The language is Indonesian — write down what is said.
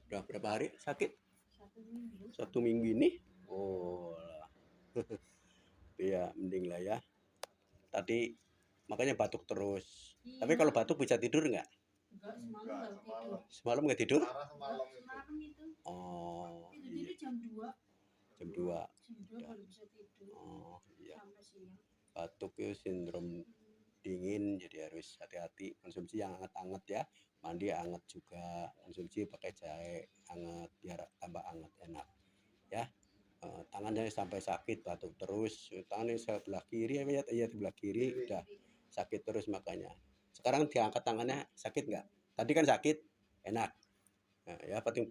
Udah berapa hari sakit? 1 minggu. 1 minggu ini? Oh, ya mending lah ya. Tadi makanya batuk terus. Iya. Tapi kalau batuk bisa tidur nggak? Enggak, semalam nggak tidur. Semalam nggak tidur? Semalam itu. Oh, Tidur iya. jam 2. Jam 2. Jam 2 baru bisa tidur. Oh, iya. Sampai siang. Batuk itu sindrom dingin, jadi harus hati-hati konsumsi yang hangat-hangat ya. Mandi hangat juga, konsumsi pakai jahe hangat biar tambah hangat enak ya. Tangannya sampai sakit, batuk terus, tangannya sebelah kiri ya, sebelah kiri udah sakit terus makanya. Sekarang diangkat tangannya sakit nggak? Tadi kan sakit, enak. Nah, ya penting